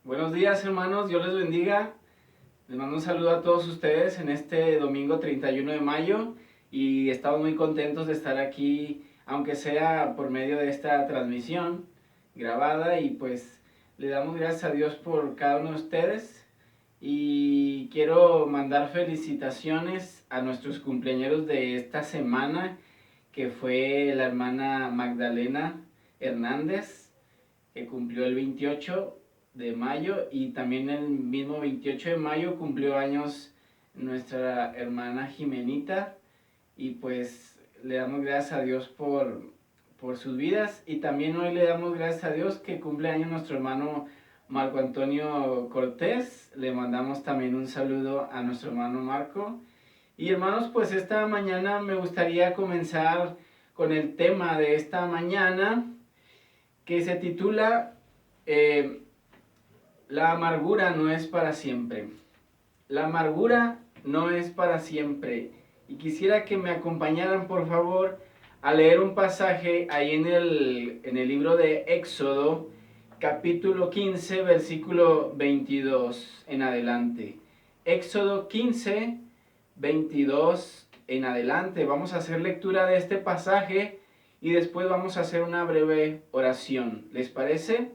Buenos días, hermanos, Dios les bendiga. Les mando un saludo a todos ustedes en este domingo 31 de mayo y estamos muy contentos de estar aquí, aunque sea por medio de esta transmisión grabada, y pues le damos gracias a Dios por cada uno de ustedes y quiero mandar felicitaciones a nuestros cumpleaños de esta semana, que fue la hermana Magdalena Hernández, que cumplió el 28 de mayo, y también el mismo 28 de mayo cumplió años nuestra hermana Jimenita, y pues le damos gracias a Dios por sus vidas, y también hoy le damos gracias a Dios que cumple años nuestro hermano Marco Antonio Cortés. Le mandamos también un saludo a nuestro hermano Marco. Y hermanos, pues esta mañana me gustaría comenzar con el tema de esta mañana, que se titula eh, La amargura no es para siempre. La amargura no es para siempre. Y quisiera que me acompañaran, por favor, a leer un pasaje ahí en el libro de Éxodo, capítulo 15, versículo 22 en adelante. Éxodo 15, 22 en adelante. Vamos a hacer lectura de este pasaje y después vamos a hacer una breve oración. ¿Les parece?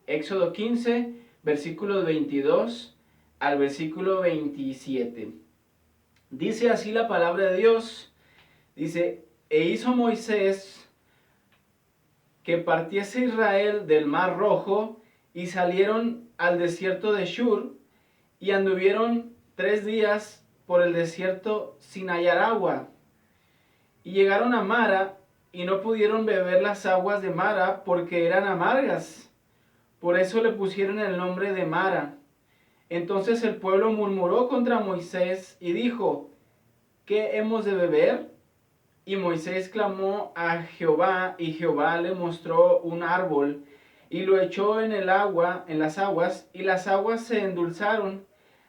Éxodo 15, versículos 22 al versículo 27. Dice así la palabra de Dios. Dice: E hizo Moisés que partiese Israel del mar Rojo, y salieron al desierto de Shur, y anduvieron 3 días por el desierto sin hallar agua. Y llegaron a Mara, y no pudieron beber las aguas de Mara, porque eran amargas. Por eso le pusieron el nombre de Mara. Entonces el pueblo murmuró contra Moisés y dijo: ¿Qué hemos de beber? Y Moisés clamó a Jehová, y Jehová le mostró un árbol, y lo echó en el agua, en las aguas, y las aguas se endulzaron.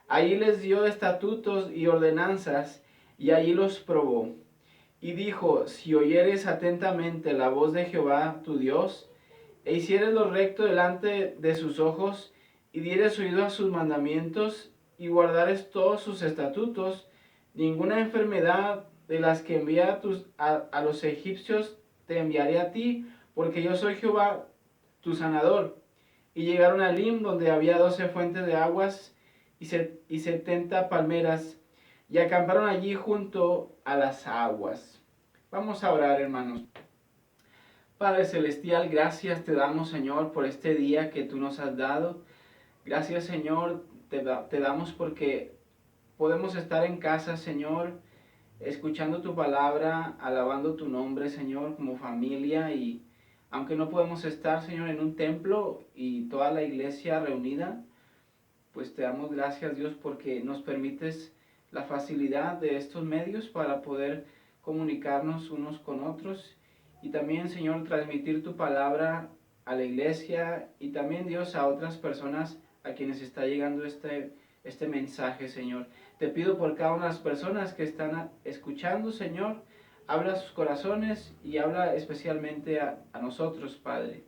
Allí les dio estatutos y ordenanzas, y allí los probó. Y dijo: Si oyeres atentamente la voz de Jehová tu Dios, e hicieres lo recto delante de sus ojos, y dieres oído a sus mandamientos, y guardares todos sus estatutos, ninguna enfermedad de las que envía a los egipcios te enviaré a ti, porque yo soy Jehová tu sanador. Y llegaron a Elim, donde había 12 fuentes de aguas y 70 palmeras, y acamparon allí junto a las aguas. Vamos a orar, hermanos. Padre Celestial, gracias te damos, Señor, por este día que tú nos has dado. Gracias, Señor, te damos porque podemos estar en casa, Señor, escuchando tu palabra, alabando tu nombre, Señor, como familia. Y aunque no podemos estar, Señor, en un templo y toda la iglesia reunida, pues te damos gracias, Dios, porque nos permites la facilidad de estos medios para poder comunicarnos unos con otros, y también, Señor, transmitir tu palabra a la iglesia, y también, Dios, a otras personas a quienes está llegando este mensaje, Señor. Te pido por cada una de las personas que están escuchando, Señor, habla a sus corazones y habla especialmente a nosotros, Padre,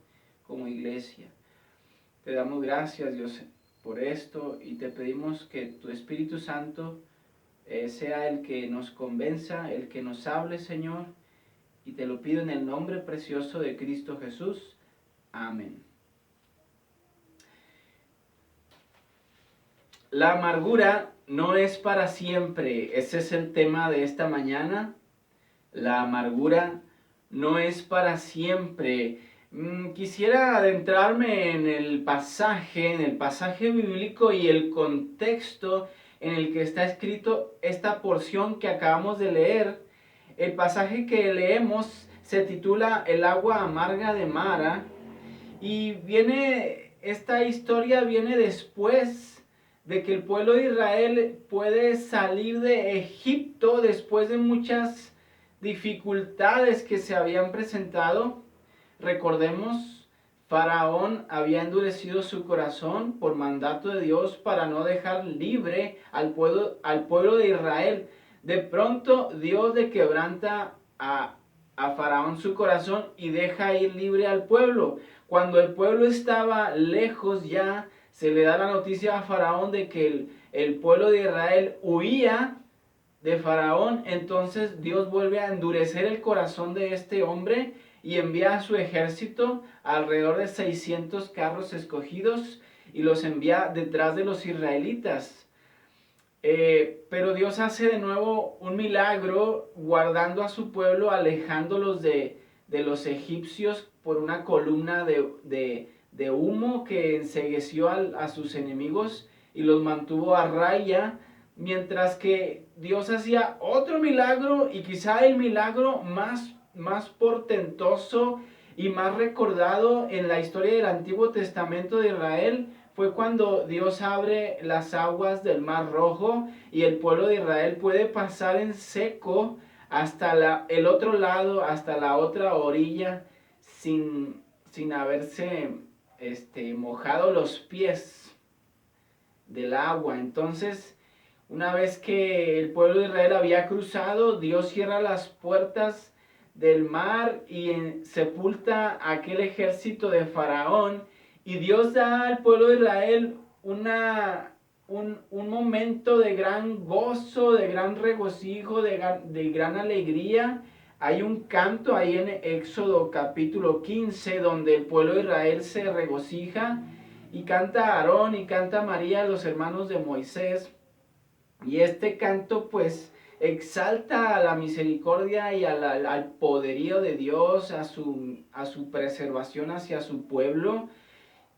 como iglesia. Te damos gracias, Dios, por esto, y te pedimos que tu Espíritu Santo sea el que nos convenza, el que nos hable, Señor, y te lo pido en el nombre precioso de Cristo Jesús. Amén. La amargura no es para siempre. Ese es el tema de esta mañana. La amargura no es para siempre. Quisiera adentrarme en el pasaje bíblico y el contexto en el que está escrito esta porción que acabamos de leer. El pasaje que leemos se titula El agua amarga de Mara, y esta historia viene después de que el pueblo de Israel puede salir de Egipto después de muchas dificultades que se habían presentado. Recordemos, Faraón había endurecido su corazón por mandato de Dios para no dejar libre al pueblo de Israel. De pronto Dios le quebranta a Faraón su corazón y deja ir libre al pueblo. Cuando el pueblo estaba lejos ya, se le da la noticia a Faraón de que el pueblo de Israel huía de Faraón. Entonces Dios vuelve a endurecer el corazón de este hombre y envía a su ejército, alrededor de 600 carros escogidos, y los envía detrás de los israelitas. Pero Dios hace de nuevo un milagro guardando a su pueblo, alejándolos de los egipcios por una columna de humo que encegueció a sus enemigos y los mantuvo a raya, mientras que Dios hacía otro milagro, y quizá el milagro más portentoso y más recordado en la historia del Antiguo Testamento de Israel, fue cuando Dios abre las aguas del Mar Rojo y el pueblo de Israel puede pasar en seco hasta el otro lado, hasta la otra orilla, sin haberse mojado los pies del agua. Entonces, una vez que el pueblo de Israel había cruzado, Dios cierra las puertas del mar y sepulta a aquel ejército de Faraón. Y Dios da al pueblo de Israel un momento de gran gozo, de gran regocijo, de gran alegría. Hay un canto ahí en Éxodo capítulo 15 donde el pueblo de Israel se regocija y canta Aarón y canta María, los hermanos de Moisés. Y este canto pues exalta a la misericordia y al poderío de Dios, a su preservación hacia su pueblo.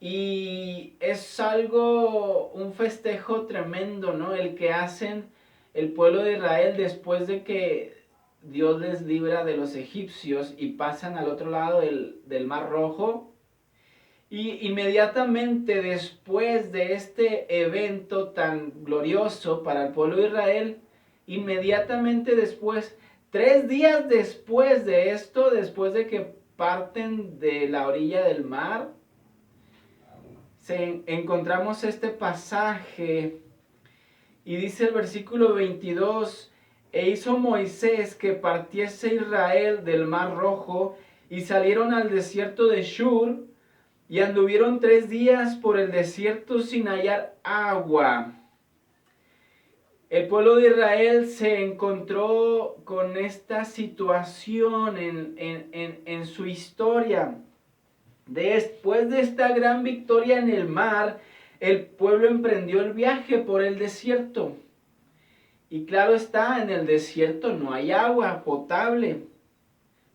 Y es un festejo tremendo, ¿no? El que hacen el pueblo de Israel después de que Dios les libra de los egipcios y pasan al otro lado del Mar Rojo. Y inmediatamente después de este evento tan glorioso para el pueblo de Israel, inmediatamente después, 3 días después de esto, después de que parten de la orilla del mar, encontramos este pasaje y dice el versículo 22, e hizo Moisés que partiese Israel del Mar Rojo y salieron al desierto de Shur y anduvieron 3 días por el desierto sin hallar agua. El pueblo de Israel se encontró con esta situación en su historia. Después de esta gran victoria en el mar, el pueblo emprendió el viaje por el desierto. Y claro está, en el desierto no hay agua potable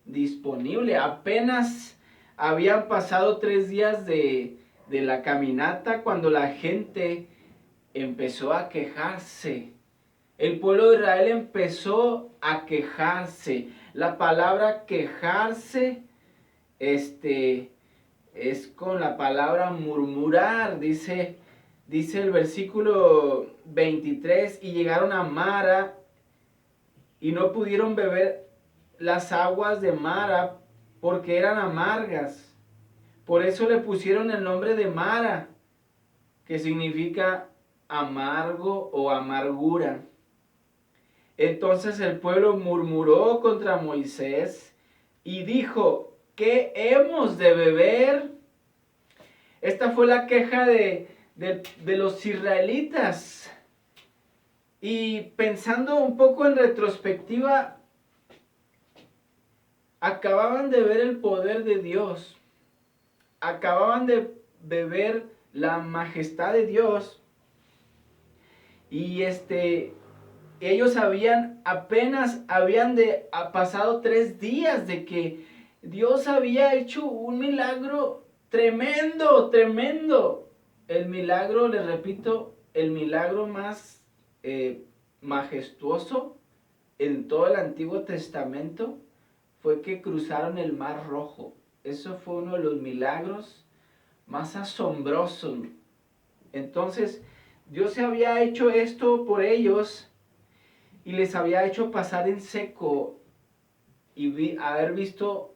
disponible. Apenas habían pasado 3 días de la caminata cuando la gente empezó a quejarse. El pueblo de Israel empezó a quejarse. La palabra quejarse es con la palabra murmurar. Dice el versículo 23, y llegaron a Mara y no pudieron beber las aguas de Mara porque eran amargas. Por eso le pusieron el nombre de Mara, que significa amargo o amargura. Entonces el pueblo murmuró contra Moisés y dijo, ¿qué hemos de beber? Esta fue la queja de los israelitas. Y pensando un poco en retrospectiva, acababan de ver el poder de Dios, acababan de ver la majestad de Dios, y ellos apenas habían pasado 3 días de que Dios había hecho un milagro tremendo, tremendo. El milagro, les repito, el milagro más majestuoso en todo el Antiguo Testamento fue que cruzaron el Mar Rojo. Eso fue uno de los milagros más asombrosos. Entonces, Dios se había hecho esto por ellos y les había hecho pasar en seco y haber visto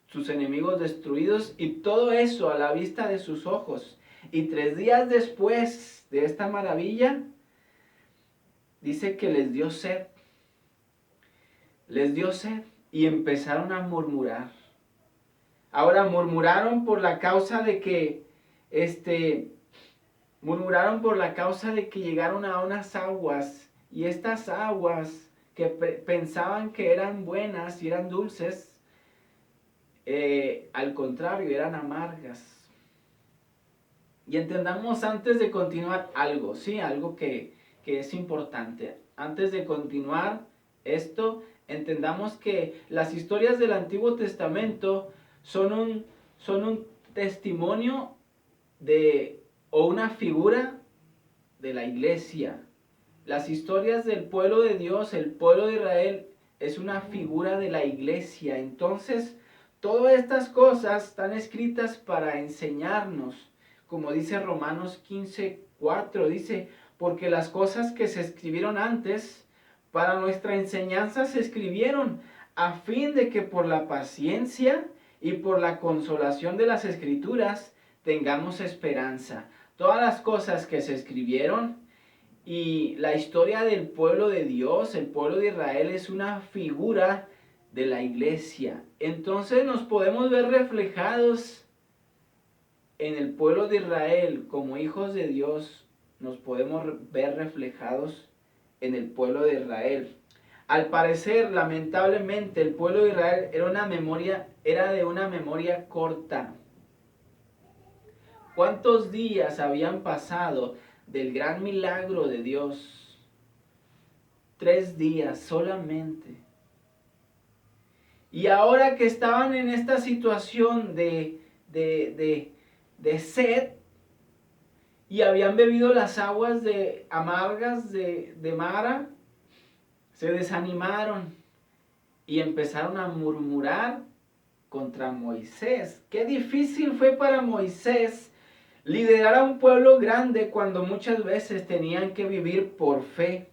sus enemigos destruidos, y todo eso a la vista de sus ojos. Y 3 días después de esta maravilla, dice que les dio sed. Les dio sed y empezaron a murmurar. Ahora murmuraron por la causa de que Murmuraron por la causa de que llegaron a unas aguas, y estas aguas que pensaban que eran buenas y eran dulces, al contrario, eran amargas. Y entendamos antes de continuar algo, ¿sí? Algo que es importante. Antes de continuar esto, entendamos que las historias del Antiguo Testamento son un testimonio o una figura de la iglesia. Las historias del pueblo de Dios, el pueblo de Israel, es una figura de la iglesia. Entonces, todas estas cosas están escritas para enseñarnos. Como dice Romanos 15:4, dice, porque las cosas que se escribieron antes, para nuestra enseñanza se escribieron, a fin de que por la paciencia y por la consolación de las Escrituras tengamos esperanza. Todas las cosas que se escribieron y la historia del pueblo de Dios, el pueblo de Israel, es una figura de la iglesia. Entonces nos podemos ver reflejados en el pueblo de Israel como hijos de Dios. Nos podemos ver reflejados en el pueblo de Israel. Al parecer, lamentablemente, el pueblo de Israel era de una memoria corta. ¿Cuántos días habían pasado del gran milagro de Dios? 3 días solamente. Y ahora que estaban en esta situación de sed, y habían bebido las aguas amargas de Mara, se desanimaron y empezaron a murmurar contra Moisés. Qué difícil fue para Moisés liderar a un pueblo grande cuando muchas veces tenían que vivir por fe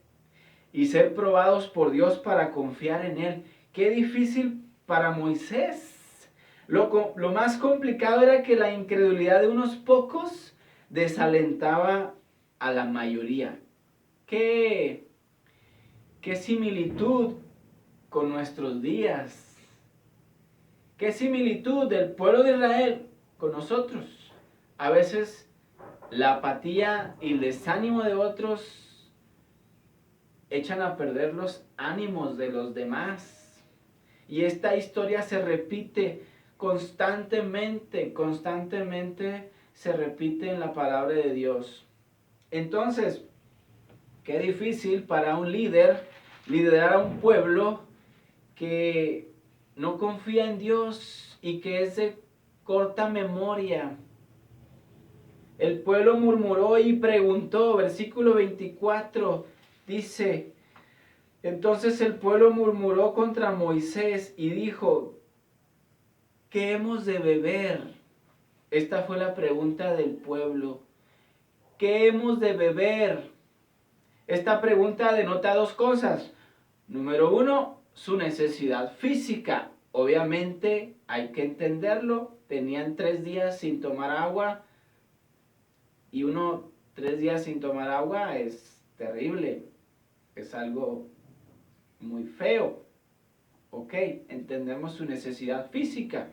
y ser probados por Dios para confiar en Él. Qué difícil para Moisés. Lo más complicado era que la incredulidad de unos pocos desalentaba a la mayoría. Qué similitud con nuestros días. Qué similitud del pueblo de Israel con nosotros. A veces la apatía y el desánimo de otros echan a perder los ánimos de los demás. Y esta historia se repite constantemente se repite en la palabra de Dios. Entonces, qué difícil para un líder liderar a un pueblo que no confía en Dios y que es de corta memoria. El pueblo murmuró y preguntó, versículo 24, dice, entonces el pueblo murmuró contra Moisés y dijo, ¿qué hemos de beber? Esta fue la pregunta del pueblo. ¿Qué hemos de beber? Esta pregunta denota 2 cosas. Número 1, su necesidad física. Obviamente hay que entenderlo. Tenían 3 días sin tomar agua. Y 3 días sin tomar agua es terrible. Es algo muy feo. Ok, entendemos su necesidad física.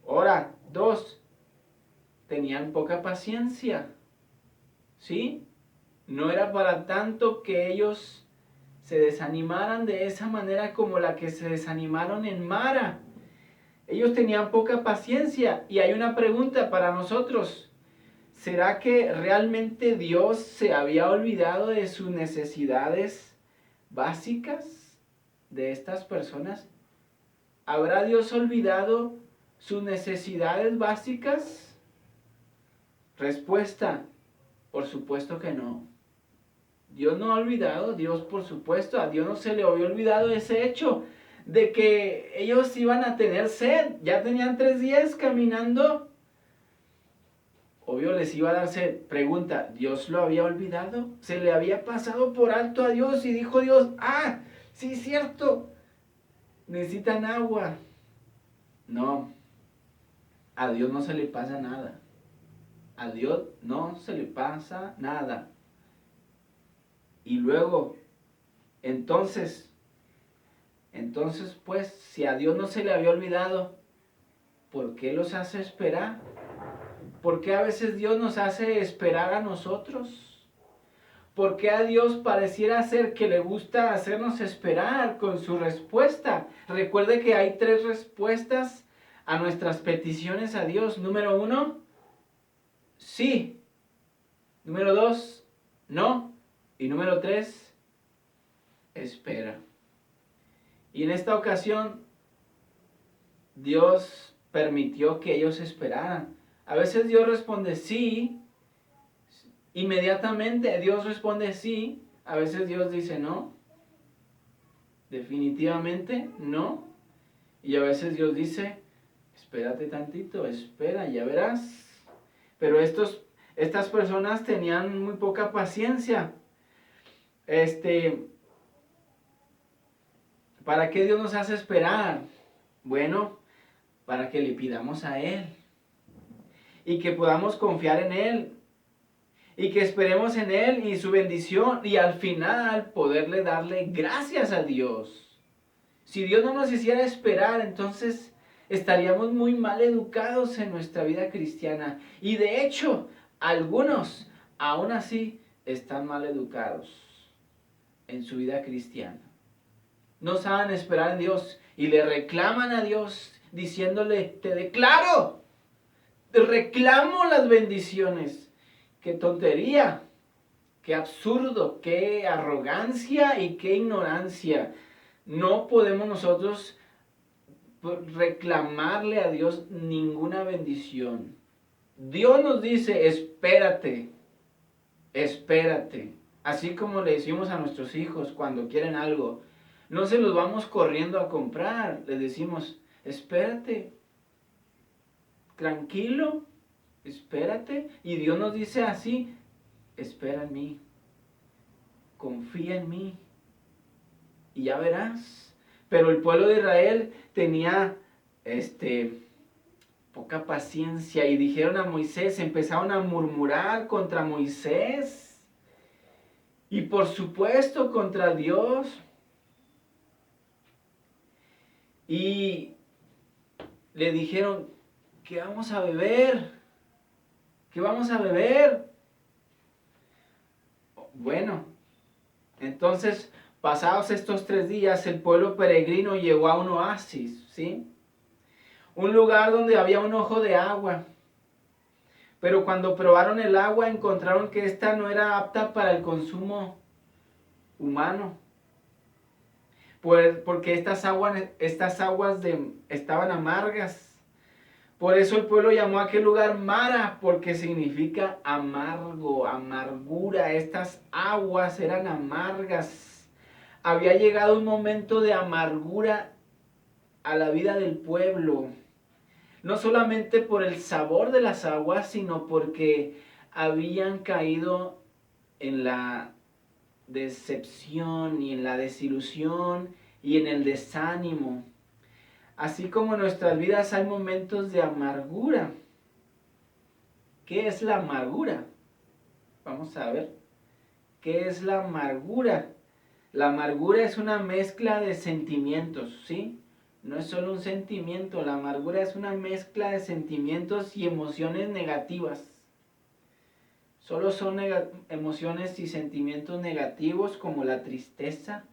Ahora, 2, tenían poca paciencia. ¿Sí? No era para tanto que ellos se desanimaran de esa manera como la que se desanimaron en Mara. Ellos tenían poca paciencia. Y hay una pregunta para nosotros. ¿Será que realmente Dios se había olvidado de sus necesidades básicas de estas personas? ¿Habrá Dios olvidado sus necesidades básicas? Respuesta, por supuesto que no. Dios no ha olvidado, Dios por supuesto, a Dios no se le había olvidado ese hecho de que ellos iban a tener sed. Ya tenían 3 días caminando. Obvio les iba a dar sed. Pregunta, ¿Dios lo había olvidado? ¿Se le había pasado por alto a Dios y dijo Dios, sí es cierto, necesitan agua? No, a Dios no se le pasa nada. A Dios no se le pasa nada. Y luego, entonces pues, si a Dios no se le había olvidado, ¿por qué los hace esperar? ¿Por qué a veces Dios nos hace esperar a nosotros? ¿Por qué a Dios pareciera ser que le gusta hacernos esperar con su respuesta? Recuerde que hay 3 respuestas a nuestras peticiones a Dios. Número 1, sí. Número 2, no. Y número 3, espera. Y en esta ocasión, Dios permitió que ellos esperaran. A veces Dios responde sí, inmediatamente Dios responde sí. A veces Dios dice no, definitivamente no. Y a veces Dios dice, espérate tantito, espera, ya verás. Pero estas personas tenían muy poca paciencia. ¿Para qué Dios nos hace esperar? Bueno, para que le pidamos a Él. Y que podamos confiar en Él. Y que esperemos en Él y su bendición. Y al final poderle darle gracias a Dios. Si Dios no nos hiciera esperar, entonces estaríamos muy mal educados en nuestra vida cristiana. Y de hecho, algunos aún así están mal educados en su vida cristiana. No saben esperar en Dios y le reclaman a Dios diciéndole, te declaro, te reclamo las bendiciones. ¡Qué tontería! ¡Qué absurdo! ¡Qué arrogancia y qué ignorancia! No podemos nosotros reclamarle a Dios ninguna bendición. Dios nos dice, espérate, espérate. Así como le decimos a nuestros hijos cuando quieren algo, no se los vamos corriendo a comprar. Les decimos, espérate, tranquilo, espérate. Y Dios nos dice así, espera en mí, confía en mí, y ya verás. Pero el pueblo de Israel tenía poca paciencia y dijeron a Moisés, empezaron a murmurar contra Moisés y por supuesto contra Dios. Y le dijeron, ¿qué vamos a beber? ¿Qué vamos a beber? Bueno, entonces, pasados estos 3 días, el pueblo peregrino llegó a un oasis, ¿sí? Un lugar donde había un ojo de agua. Pero cuando probaron el agua, encontraron que esta no era apta para el consumo humano. Porque estas aguas estaban amargas. Por eso el pueblo llamó a aquel lugar Mara, porque significa amargo, amargura. Estas aguas eran amargas. Había llegado un momento de amargura a la vida del pueblo. No solamente por el sabor de las aguas, sino porque habían caído en la decepción y en la desilusión y en el desánimo. Así como en nuestras vidas hay momentos de amargura. ¿Qué es la amargura? Vamos a ver. ¿Qué es la amargura? La amargura es una mezcla de sentimientos, ¿sí? No es solo un sentimiento, la amargura es una mezcla de sentimientos y emociones negativas. Solo son emociones y sentimientos negativos como la tristeza,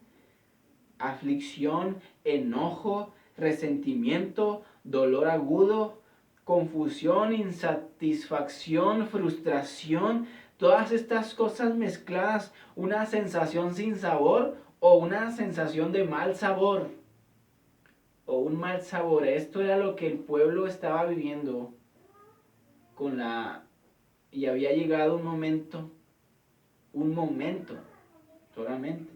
aflicción, enojo, resentimiento, dolor agudo, confusión, insatisfacción, frustración. Todas estas cosas mezcladas, una sensación sin sabor o una sensación de mal sabor. O un mal sabor. Esto era lo que el pueblo estaba viviendo y había llegado un momento solamente,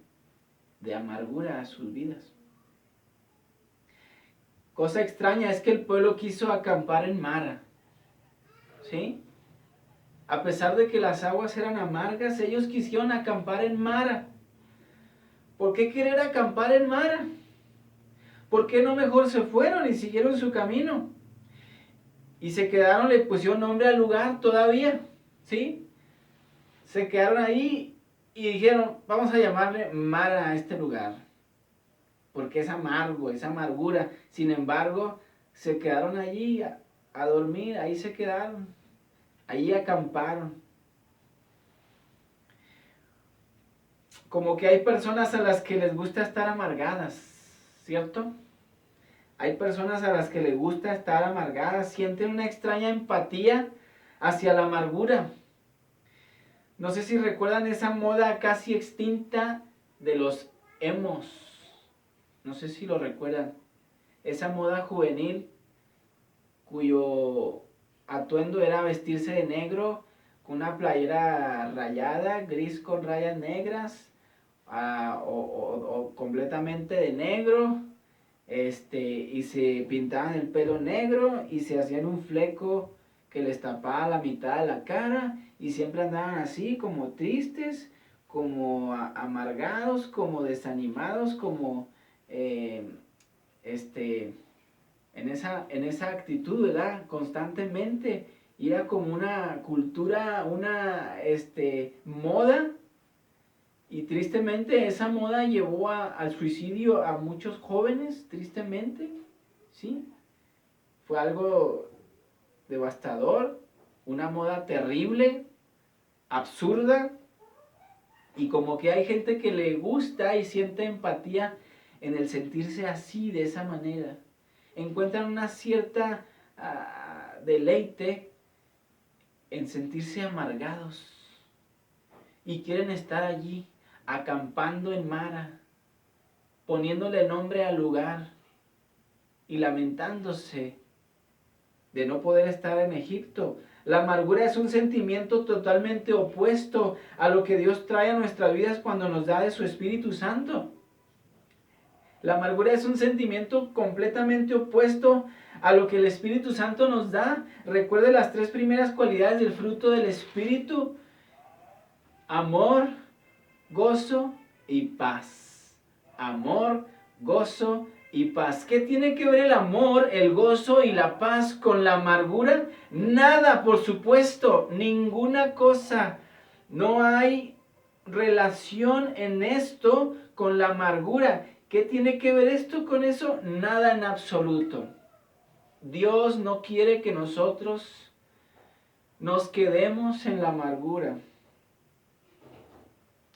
de amargura a sus vidas. Cosa extraña es que el pueblo quiso acampar en Mara, ¿sí? A pesar de que las aguas eran amargas, ellos quisieron acampar en Mara. ¿Por qué querer acampar en Mara? ¿Por qué no mejor se fueron y siguieron su camino? Y se quedaron, le pusieron nombre al lugar todavía, ¿sí? Se quedaron ahí y dijeron, vamos a llamarle Mara a este lugar, porque es amargo, es amargura. Sin embargo, se quedaron allí a dormir, ahí se quedaron. Ahí acamparon. Como que hay personas a las que les gusta estar amargadas, ¿cierto? Hay personas a las que les gusta estar amargadas, sienten una extraña empatía hacia la amargura. No sé si recuerdan esa moda casi extinta de los emos. No sé si lo recuerdan. Esa moda juvenil cuyo atuendo era vestirse de negro con una playera rayada, gris con rayas negras, o completamente de negro, y se pintaban el pelo negro y se hacían un fleco que les tapaba la mitad de la cara y siempre andaban así como tristes, como amargados, como desanimados, como en esa actitud, ¿verdad? Constantemente. Y era como una cultura, una moda. Y tristemente esa moda llevó al suicidio a muchos jóvenes, tristemente, ¿sí? Fue algo devastador, una moda terrible, absurda, y como que hay gente que le gusta y siente empatía en el sentirse así, de esa manera. Encuentran una cierta deleite en sentirse amargados y quieren estar allí, acampando en Mara, poniéndole nombre al lugar y lamentándose de no poder estar en Egipto. La amargura es un sentimiento totalmente opuesto a lo que Dios trae a nuestras vidas cuando nos da de su Espíritu Santo. La amargura es un sentimiento completamente opuesto a lo que el Espíritu Santo nos da. Recuerde las 3 primeras cualidades del fruto del Espíritu: amor, gozo y paz. Amor, gozo y paz. ¿Qué tiene que ver el amor, el gozo y la paz con la amargura? Nada, por supuesto, ninguna cosa. No hay relación en esto con la amargura. ¿Qué tiene que ver esto con eso? Nada en absoluto. Dios no quiere que nosotros nos quedemos en la amargura.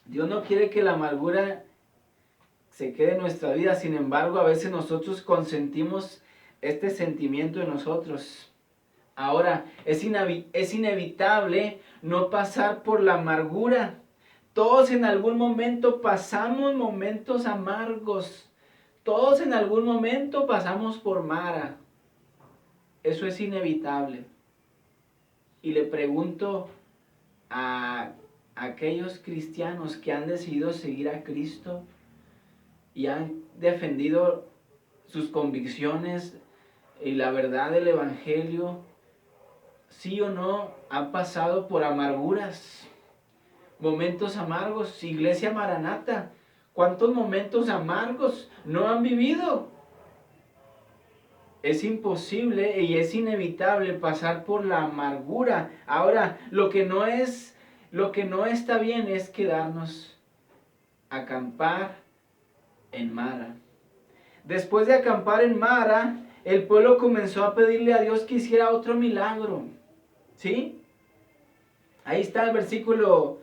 Dios no quiere que la amargura se quede en nuestra vida. Sin embargo, a veces nosotros consentimos este sentimiento en nosotros. Ahora, es inevitable no pasar por la amargura. Todos en algún momento pasamos momentos amargos. Todos en algún momento pasamos por Mara. Eso es inevitable. Y le pregunto a aquellos cristianos que han decidido seguir a Cristo y han defendido sus convicciones y la verdad del Evangelio, sí o no, han pasado por amarguras, momentos amargos. Iglesia Maranata, ¿cuántos momentos amargos no han vivido? Es imposible y es inevitable pasar por la amargura. Ahora, lo que no está bien es quedarnos a acampar en Mara. Después de acampar en Mara, el pueblo comenzó a pedirle a Dios que hiciera otro milagro. ¿Sí? Ahí está el versículo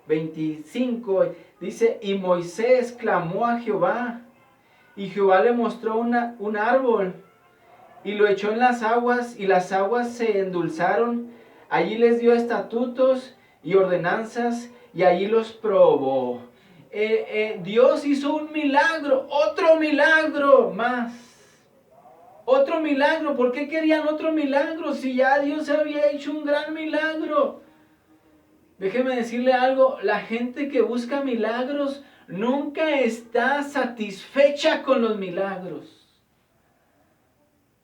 25. Dice: y Moisés clamó a Jehová, y Jehová le mostró un árbol, y lo echó en las aguas, y las aguas se endulzaron. Allí les dio estatutos y ordenanzas, y allí los probó. Dios hizo un milagro, otro milagro más. Otro milagro. ¿Por qué querían otro milagro si ya Dios había hecho un gran milagro? Déjeme decirle algo: la gente que busca milagros nunca está satisfecha con los milagros.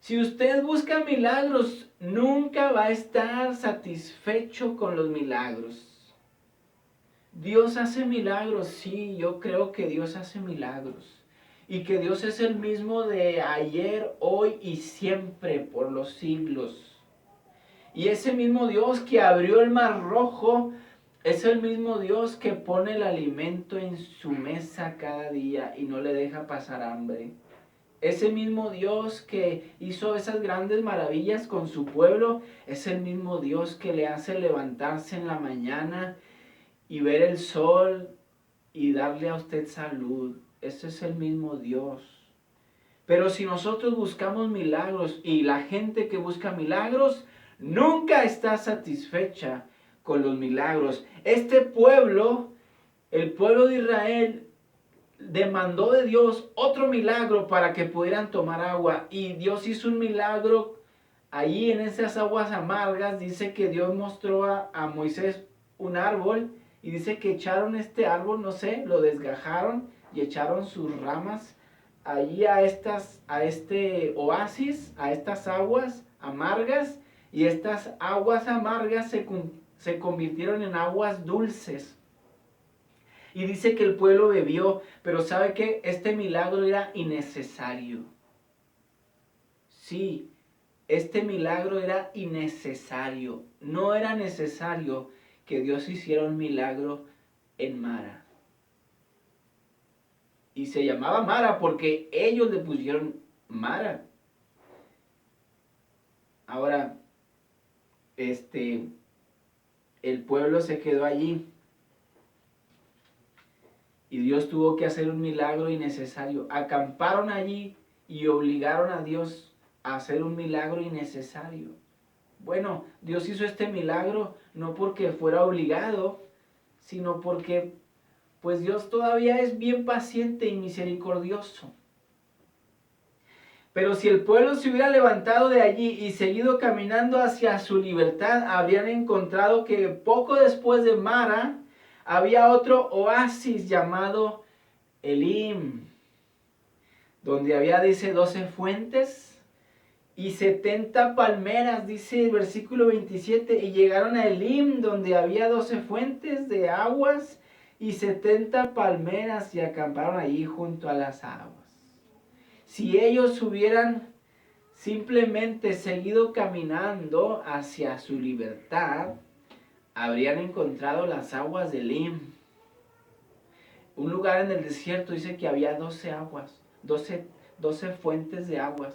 Si usted busca milagros, nunca va a estar satisfecho con los milagros. Dios hace milagros, sí, yo creo que Dios hace milagros. Y que Dios es el mismo de ayer, hoy y siempre, por los siglos. Y ese mismo Dios que abrió el mar rojo es el mismo Dios que pone el alimento en su mesa cada día y no le deja pasar hambre. Ese mismo Dios que hizo esas grandes maravillas con su pueblo, es el mismo Dios que le hace levantarse en la mañana y ver el sol y darle a usted salud. Ese es el mismo Dios. Pero si nosotros buscamos milagros y la gente que busca milagros nunca está satisfecha con los milagros. Este pueblo, el pueblo de Israel, demandó de Dios otro milagro para que pudieran tomar agua. Y Dios hizo un milagro allí en esas aguas amargas. Dice que Dios mostró a Moisés un árbol y dice que echaron este árbol, no sé, lo desgajaron y echaron sus ramas allí a este oasis, a estas aguas amargas, y estas aguas amargas se convirtieron en aguas dulces. Y dice que el pueblo bebió, pero ¿sabe qué? Este milagro era innecesario. Sí, este milagro era innecesario. No era necesario que Dios hiciera un milagro en Mara. Y se llamaba Mara porque ellos le pusieron Mara. Ahora, el pueblo se quedó allí. Y Dios tuvo que hacer un milagro innecesario. Acamparon allí y obligaron a Dios a hacer un milagro innecesario. Bueno, Dios hizo este milagro no porque fuera obligado, sino porque pues Dios todavía es bien paciente y misericordioso. Pero si el pueblo se hubiera levantado de allí y seguido caminando hacia su libertad, habrían encontrado que poco después de Mara había otro oasis llamado Elim, donde había, dice, 12 fuentes y 70 palmeras, dice el versículo 27, y llegaron a Elim, donde había 12 fuentes de aguas y 70 palmeras, y acamparon allí junto a las aguas. Si ellos hubieran simplemente seguido caminando hacia su libertad, habrían encontrado las aguas de Elim. Un lugar en el desierto, dice que había 12 aguas, 12 fuentes de aguas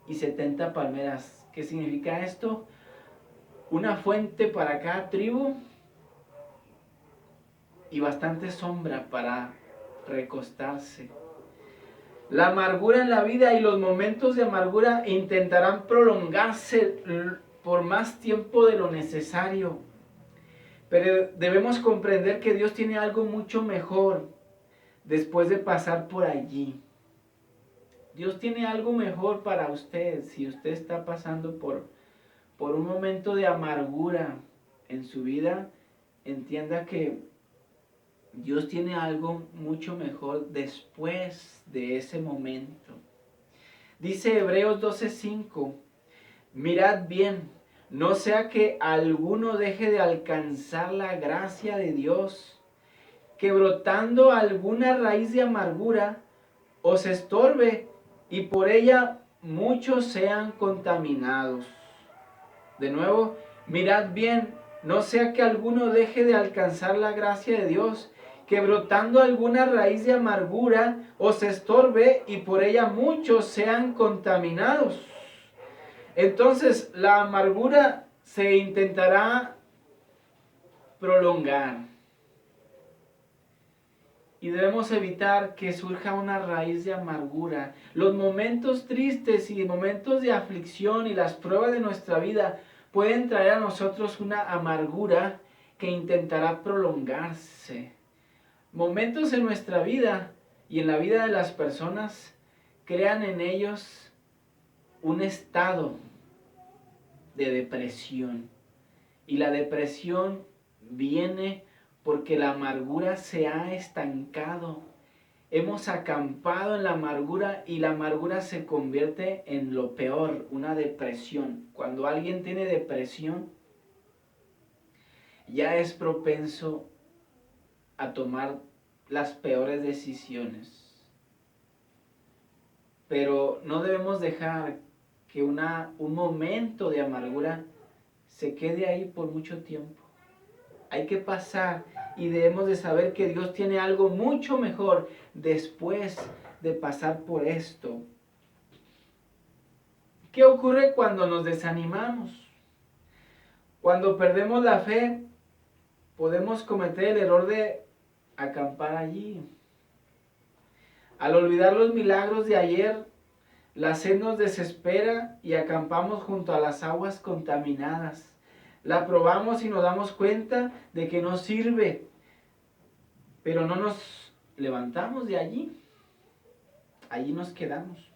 y 70 palmeras. ¿Qué significa esto? Una fuente para cada tribu y bastante sombra para recostarse. La amargura en la vida y los momentos de amargura intentarán prolongarse por más tiempo de lo necesario. Pero debemos comprender que Dios tiene algo mucho mejor después de pasar por allí. Dios tiene algo mejor para usted si usted está pasando por un momento de amargura en su vida. Entienda que Dios tiene algo mucho mejor después de ese momento. Dice Hebreos 12:5, mirad bien, no sea que alguno deje de alcanzar la gracia de Dios, que brotando alguna raíz de amargura os estorbe y por ella muchos sean contaminados. De nuevo, mirad bien, no sea que alguno deje de alcanzar la gracia de Dios, que brotando alguna raíz de amargura os estorbe y por ella muchos sean contaminados. Entonces, la amargura se intentará prolongar. Y debemos evitar que surja una raíz de amargura. Los momentos tristes y momentos de aflicción y las pruebas de nuestra vida pueden traer a nosotros una amargura que intentará prolongarse. Momentos en nuestra vida y en la vida de las personas crean en ellos un estado de depresión. Y la depresión viene porque la amargura se ha estancado. Hemos acampado en la amargura y la amargura se convierte en lo peor, una depresión. Cuando alguien tiene depresión, ya es propenso a tomar las peores decisiones. Pero no debemos dejar que un momento de amargura se quede ahí por mucho tiempo. Hay que pasar y debemos de saber que Dios tiene algo mucho mejor después de pasar por esto. ¿Qué ocurre cuando nos desanimamos? Cuando perdemos la fe, podemos cometer el error de acampar allí. Al olvidar los milagros de ayer, la sed nos desespera y acampamos junto a las aguas contaminadas. La probamos y nos damos cuenta de que no sirve, pero no nos levantamos de allí. Allí nos quedamos.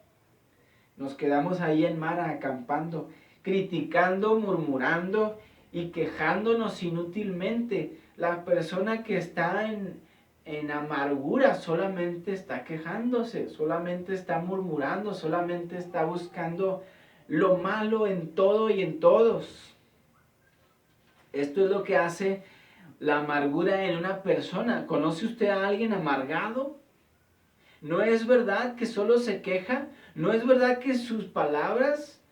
Nos quedamos ahí en Mara acampando, criticando, murmurando y quejándonos inútilmente. La persona que está en amargura solamente está quejándose, solamente está murmurando, solamente está buscando lo malo en todo y en todos. Esto es lo que hace la amargura en una persona. ¿Conoce usted a alguien amargado? ¿No es verdad que solo se queja? ¿No es verdad que sus palabras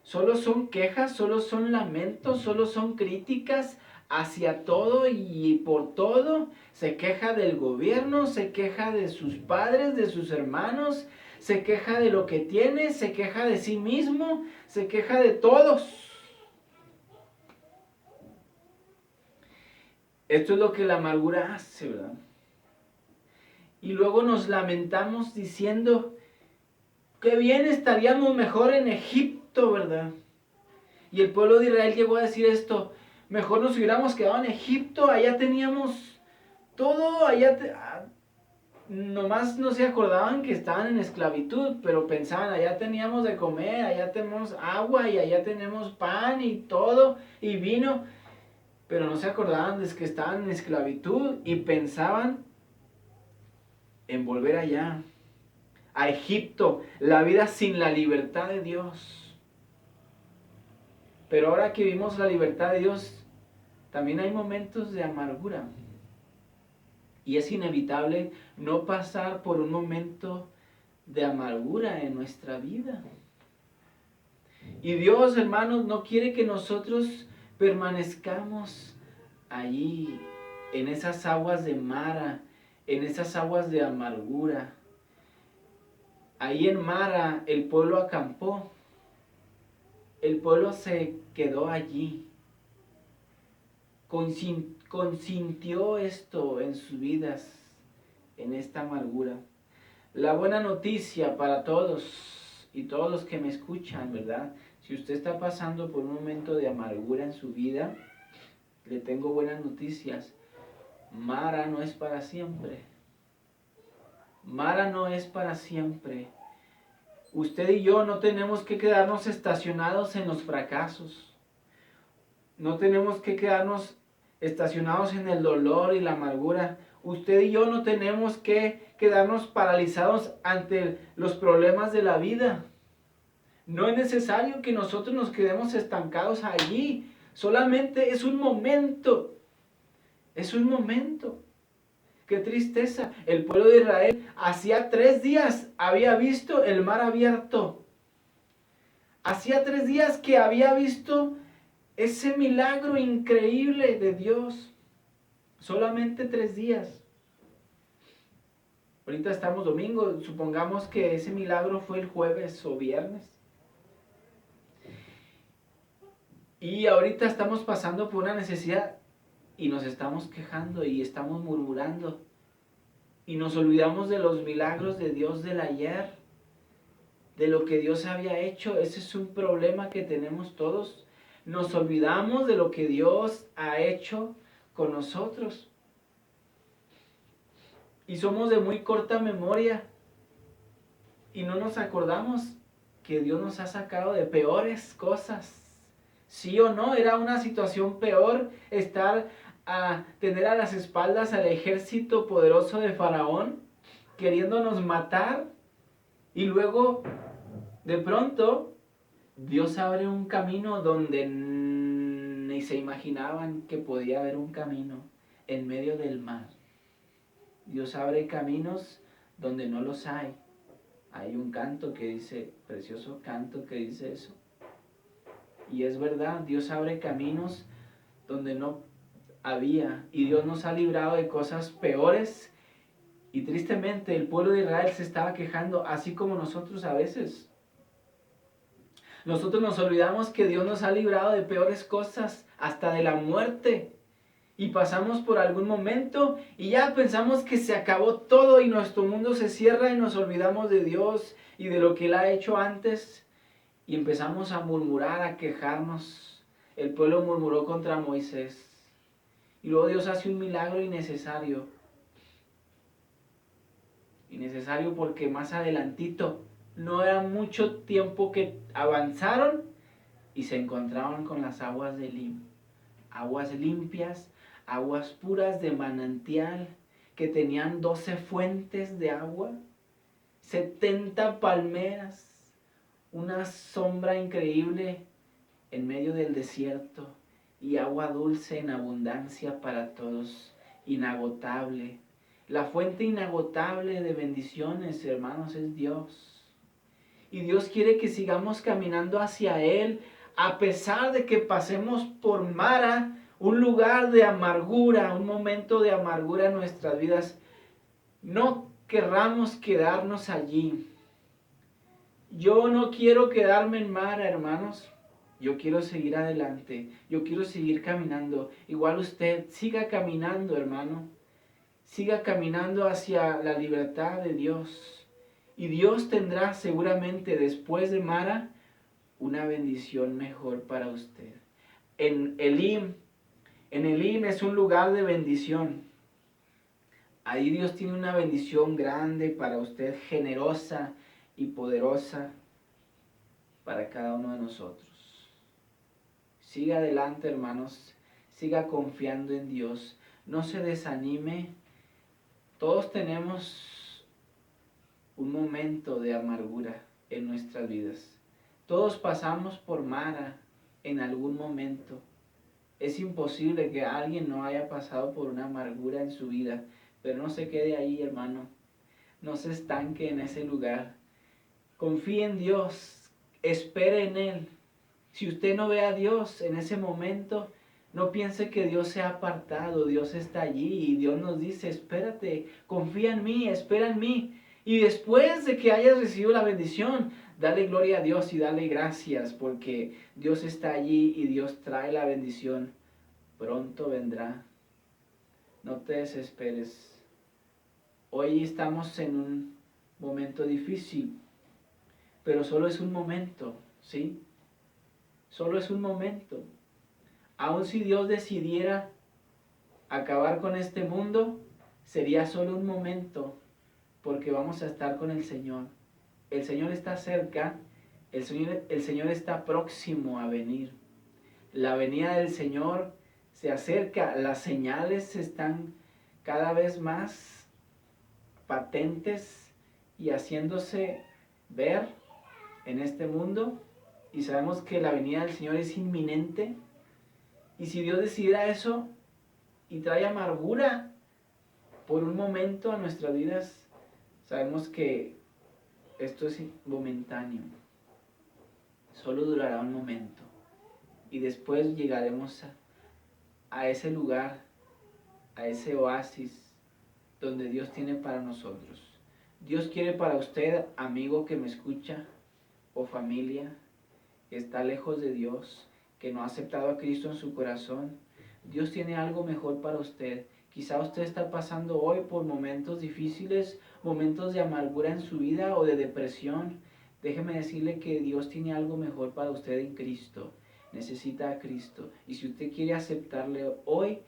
solo son quejas, solo son lamentos, solo son críticas hacia todo y por todo? Se queja del gobierno, se queja de sus padres, de sus hermanos, se queja de lo que tiene, se queja de sí mismo, se queja de todos. Esto es lo que la amargura hace, ¿verdad? Y luego nos lamentamos diciendo, qué bien estaríamos mejor en Egipto, ¿verdad? Y el pueblo de Israel llegó a decir esto, mejor nos hubiéramos quedado en Egipto, allá teníamos todo, nomás no se acordaban que estaban en esclavitud, pero pensaban, allá teníamos de comer, allá tenemos agua y allá tenemos pan y todo, y vino, pero no se acordaban de que estaban en esclavitud y pensaban en volver allá, a Egipto, la vida sin la libertad de Dios. Pero ahora que vimos la libertad de Dios, también hay momentos de amargura. Y es inevitable no pasar por un momento de amargura en nuestra vida. Y Dios, hermanos, no quiere que nosotros permanezcamos allí, en esas aguas de Mara, en esas aguas de amargura. Ahí en Mara el pueblo acampó, el pueblo se quedó allí, consintió esto en sus vidas, en esta amargura. La buena noticia para todos y todos los que me escuchan, ¿verdad? Si usted está pasando por un momento de amargura en su vida, le tengo buenas noticias. Mara no es para siempre. Mara no es para siempre. Usted y yo no tenemos que quedarnos estacionados en los fracasos. No tenemos que quedarnos estacionados en el dolor y la amargura. Usted y yo no tenemos que quedarnos paralizados ante los problemas de la vida. No es necesario que nosotros nos quedemos estancados allí. Solamente es un momento. Es un momento. Qué tristeza. El pueblo de Israel hacía 3 días había visto el mar abierto. Hacía 3 días que había visto ese milagro increíble de Dios. Solamente 3 días. Ahorita estamos domingo. Supongamos que ese milagro fue el jueves o viernes. Y ahorita estamos pasando por una necesidad y nos estamos quejando y estamos murmurando. Y nos olvidamos de los milagros de Dios del ayer, de lo que Dios había hecho. Ese es un problema que tenemos todos. Nos olvidamos de lo que Dios ha hecho con nosotros. Y somos de muy corta memoria. Y no nos acordamos que Dios nos ha sacado de peores cosas. Sí o no, era una situación peor estar a tener a las espaldas al ejército poderoso de Faraón, queriéndonos matar, y luego, de pronto, Dios abre un camino donde ni se imaginaban que podía haber un camino en medio del mar. Dios abre caminos donde no los hay. Hay un canto que dice, precioso canto que dice eso. Y es verdad, Dios abre caminos donde no había. Y Dios nos ha librado de cosas peores Y tristemente el pueblo de Israel se estaba quejando, así como nosotros a veces. Nosotros nos olvidamos que Dios nos ha librado de peores cosas, hasta de la muerte. Y pasamos por algún momento y ya pensamos que se acabó todo y nuestro mundo se cierra y nos olvidamos de Dios y de lo que Él ha hecho antes. Y empezamos a murmurar, a quejarnos. El pueblo murmuró contra Moisés. Y luego Dios hace un milagro innecesario. Innecesario porque más adelantito, no era mucho tiempo que avanzaron y se encontraron con las aguas de Elim. Aguas limpias, aguas puras de manantial, que tenían 12 fuentes de agua, 70 palmeras, una sombra increíble en medio del desierto y agua dulce en abundancia para todos, inagotable. La fuente inagotable de bendiciones, hermanos, es Dios. Y Dios quiere que sigamos caminando hacia Él, a pesar de que pasemos por Mara, un lugar de amargura, un momento de amargura en nuestras vidas. No querramos quedarnos allí. Yo no quiero quedarme en Mara, hermanos. Yo quiero seguir adelante. Yo quiero seguir caminando. Igual usted, siga caminando, hermano. Siga caminando hacia la libertad de Dios. Y Dios tendrá seguramente después de Mara una bendición mejor para usted. En Elim es un lugar de bendición. Ahí Dios tiene una bendición grande para usted, generosa y poderosa para cada uno de nosotros. Siga adelante, hermanos. Siga confiando en Dios. No se desanime. Todos tenemos un momento de amargura en nuestras vidas. Todos pasamos por Mara en algún momento. Es imposible que alguien no haya pasado por una amargura en su vida, pero no se quede ahí, hermano. No se estanque en ese lugar. Confíe en Dios, espere en Él. Si usted no ve a Dios en ese momento, no piense que Dios se ha apartado. Dios está allí y Dios nos dice, espérate, confía en mí, espera en mí. Y después de que hayas recibido la bendición, dale gloria a Dios y dale gracias, porque Dios está allí y Dios trae la bendición. Pronto vendrá. No te desesperes. Hoy estamos en un momento difícil, pero solo es un momento, ¿sí? Solo es un momento. Aun si Dios decidiera acabar con este mundo, sería solo un momento, porque vamos a estar con el Señor. El Señor está cerca, el Señor está próximo a venir. La venida del Señor se acerca, las señales están cada vez más patentes y haciéndose ver en este mundo, y sabemos que la venida del Señor es inminente. Y si Dios decidiera eso y trae amargura por un momento a nuestras vidas, sabemos que esto es momentáneo, solo durará un momento y después llegaremos a ese lugar, a ese oasis donde Dios tiene para nosotros. Dios quiere para usted, amigo que me escucha, o familia que está lejos de Dios, que no ha aceptado a Cristo en su corazón. Dios tiene algo mejor para usted. Quizá usted está pasando hoy por momentos difíciles, momentos de amargura en su vida o de depresión. Déjeme decirle que Dios tiene algo mejor para usted en Cristo. Necesita a Cristo. Y si usted quiere aceptarle hoy,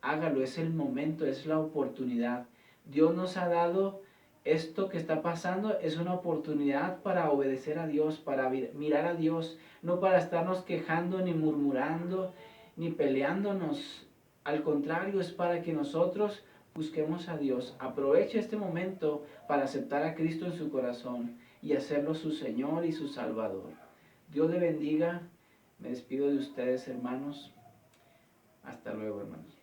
hágalo. Es el momento, es la oportunidad. Dios nos ha dado esto que está pasando, es una oportunidad para obedecer a Dios, para mirar a Dios, no para estarnos quejando, ni murmurando, ni peleándonos. Al contrario, es para que nosotros busquemos a Dios. Aproveche este momento para aceptar a Cristo en su corazón y hacerlo su Señor y su Salvador. Dios le bendiga. Me despido de ustedes, hermanos. Hasta luego, hermanos.